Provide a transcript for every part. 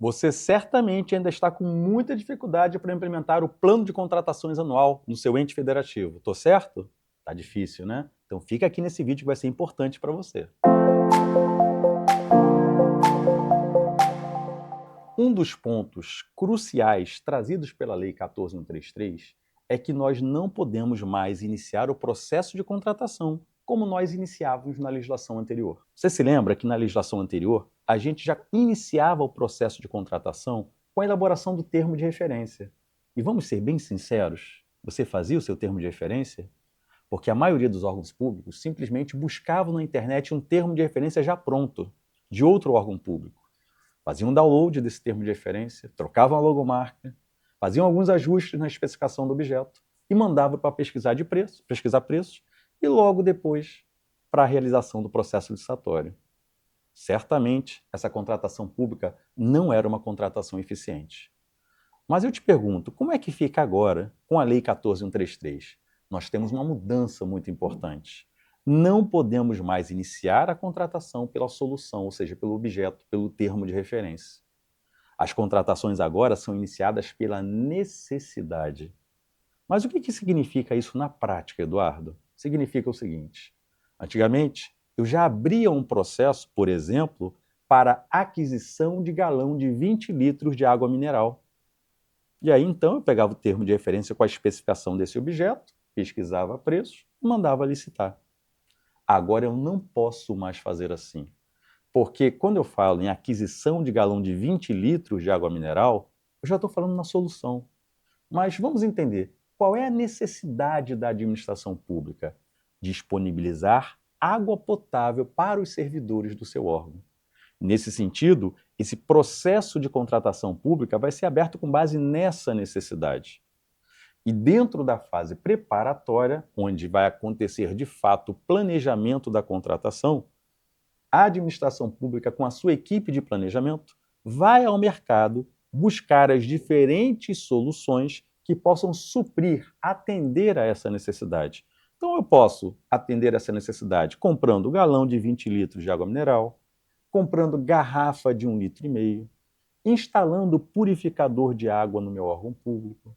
Você certamente ainda está com muita dificuldade para implementar o plano de contratações anual no seu ente federativo. Tô certo? Tá difícil, né? Então fica aqui nesse vídeo que vai ser importante para você. Um dos pontos cruciais trazidos pela Lei 14.133 é que nós não podemos mais iniciar o processo de contratação como nós iniciávamos na legislação anterior. Você se lembra que na legislação anterior a gente já iniciava o processo de contratação com a elaboração do termo de referência. E vamos ser bem sinceros, você fazia o seu termo de referência? Porque a maioria dos órgãos públicos simplesmente buscavam na internet um termo de referência já pronto, de outro órgão público. Faziam um download desse termo de referência, trocavam a logomarca, faziam alguns ajustes na especificação do objeto e mandavam para pesquisar preços, e logo depois para a realização do processo licitatório. Certamente, essa contratação pública não era uma contratação eficiente. Mas eu te pergunto, como é que fica agora com a Lei 14.133? Nós temos uma mudança muito importante. Não podemos mais iniciar a contratação pela solução, ou seja, pelo objeto, pelo termo de referência. As contratações agora são iniciadas pela necessidade. Mas o que significa isso na prática, Eduardo? Significa o seguinte: antigamente, eu já abria um processo, por exemplo, para aquisição de galão de 20 litros de água mineral. E aí, então, eu pegava o termo de referência com a especificação desse objeto, pesquisava preços e mandava licitar. Agora eu não posso mais fazer assim, porque quando eu falo em aquisição de galão de 20 litros de água mineral, eu já estou falando na solução. Mas vamos entender, qual é a necessidade da administração pública? Disponibilizar água potável para os servidores do seu órgão. Nesse sentido, esse processo de contratação pública vai ser aberto com base nessa necessidade. E dentro da fase preparatória, onde vai acontecer de fato o planejamento da contratação, a administração pública, com a sua equipe de planejamento, vai ao mercado buscar as diferentes soluções que possam suprir, atender a essa necessidade. Então eu posso atender essa necessidade comprando galão de 20 litros de água mineral, comprando garrafa de 1,5 litro, instalando purificador de água no meu órgão público,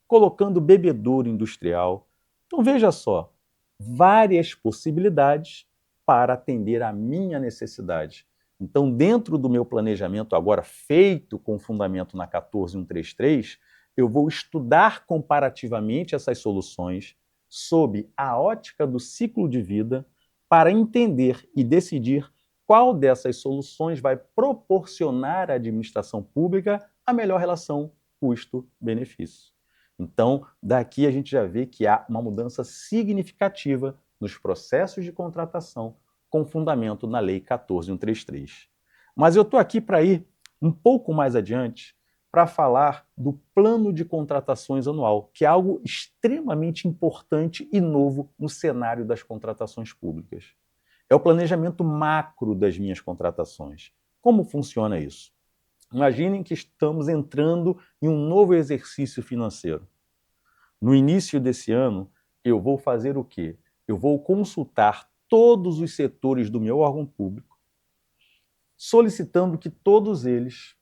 colocando bebedouro industrial. Então veja só, várias possibilidades para atender à minha necessidade. Então, dentro do meu planejamento agora feito com fundamento na 14.133, eu vou estudar comparativamente essas soluções sob a ótica do ciclo de vida para entender e decidir qual dessas soluções vai proporcionar à administração pública a melhor relação custo-benefício. Então, daqui a gente já vê que há uma mudança significativa nos processos de contratação com fundamento na Lei 14.133. Mas eu estou aqui para ir um pouco mais adiante para falar do plano de contratações anual, que é algo extremamente importante e novo no cenário das contratações públicas. É o planejamento macro das minhas contratações. Como funciona isso? Imaginem que estamos entrando em um novo exercício financeiro. No início desse ano, eu vou fazer o quê? Eu vou consultar todos os setores do meu órgão público, solicitando que todos eles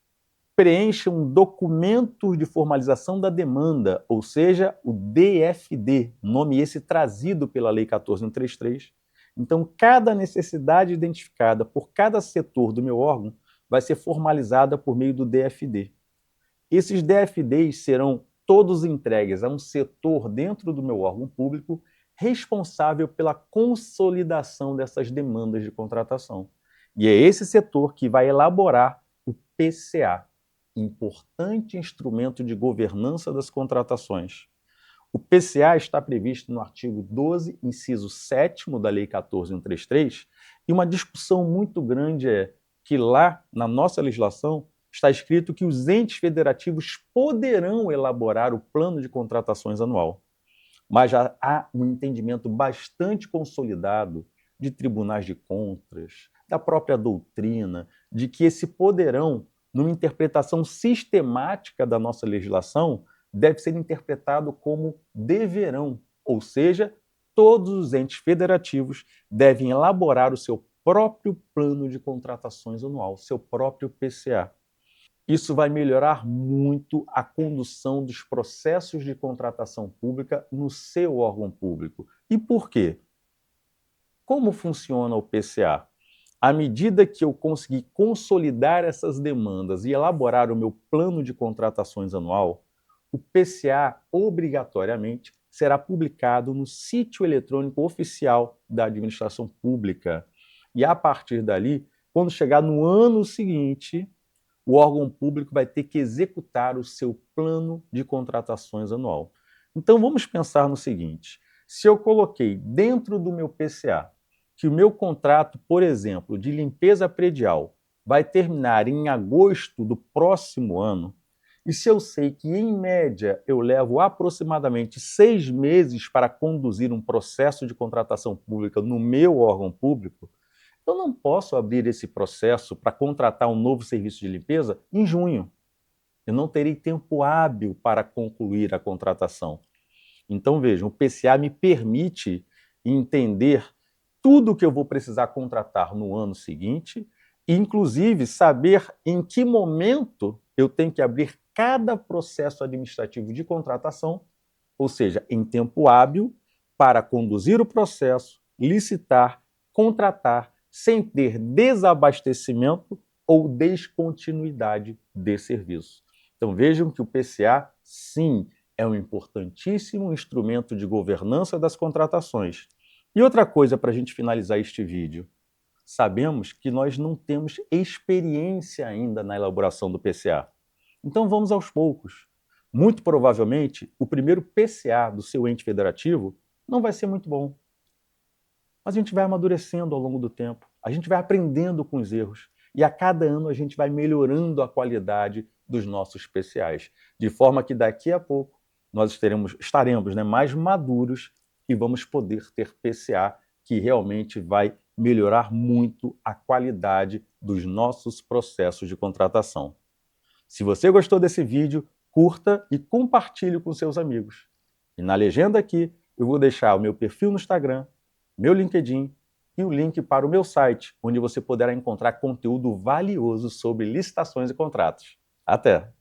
preencham documentos de formalização da demanda, ou seja, o DFD, nome esse trazido pela Lei 14.133. Então, cada necessidade identificada por cada setor do meu órgão vai ser formalizada por meio do DFD. Esses DFDs serão todos entregues a um setor dentro do meu órgão público responsável pela consolidação dessas demandas de contratação. E é esse setor que vai elaborar o PCA, importante instrumento de governança das contratações. O PCA está previsto no artigo 12, inciso 7º da Lei 14.133, e uma discussão muito grande é que lá, na nossa legislação, está escrito que os entes federativos poderão elaborar o plano de contratações anual. Mas já há um entendimento bastante consolidado de tribunais de contas, da própria doutrina, de que esse poderão, numa interpretação sistemática da nossa legislação, deve ser interpretado como deverão, ou seja, todos os entes federativos devem elaborar o seu próprio plano de contratações anual, seu próprio PCA. Isso vai melhorar muito a condução dos processos de contratação pública no seu órgão público. E por quê? Como funciona o PCA? À medida que eu conseguir consolidar essas demandas e elaborar o meu plano de contratações anual, o PCA obrigatoriamente será publicado no sítio eletrônico oficial da administração pública. E a partir dali, quando chegar no ano seguinte, o órgão público vai ter que executar o seu plano de contratações anual. Então vamos pensar no seguinte: se eu coloquei dentro do meu PCA que o meu contrato, por exemplo, de limpeza predial vai terminar em agosto do próximo ano, e se eu sei que, em média, eu levo aproximadamente 6 meses para conduzir um processo de contratação pública no meu órgão público, eu não posso abrir esse processo para contratar um novo serviço de limpeza em junho. Eu não terei tempo hábil para concluir a contratação. Então, vejam, o PCA me permite entender tudo o que eu vou precisar contratar no ano seguinte, e, inclusive, saber em que momento eu tenho que abrir cada processo administrativo de contratação, ou seja, em tempo hábil, para conduzir o processo, licitar, contratar, sem ter desabastecimento ou descontinuidade de serviço. Então vejam que o PCA, sim, é um importantíssimo instrumento de governança das contratações. E outra coisa para a gente finalizar este vídeo, sabemos que nós não temos experiência ainda na elaboração do PCA. Então vamos aos poucos. Muito provavelmente, o primeiro PCA do seu ente federativo não vai ser muito bom. Mas a gente vai amadurecendo ao longo do tempo, a gente vai aprendendo com os erros, e a cada ano a gente vai melhorando a qualidade dos nossos PCAs, de forma que daqui a pouco nós estaremos mais maduros e vamos poder ter PCA que realmente vai melhorar muito a qualidade dos nossos processos de contratação. Se você gostou desse vídeo, curta e compartilhe com seus amigos. E na legenda aqui eu vou deixar o meu perfil no Instagram, meu LinkedIn e o link para o meu site, onde você poderá encontrar conteúdo valioso sobre licitações e contratos. Até!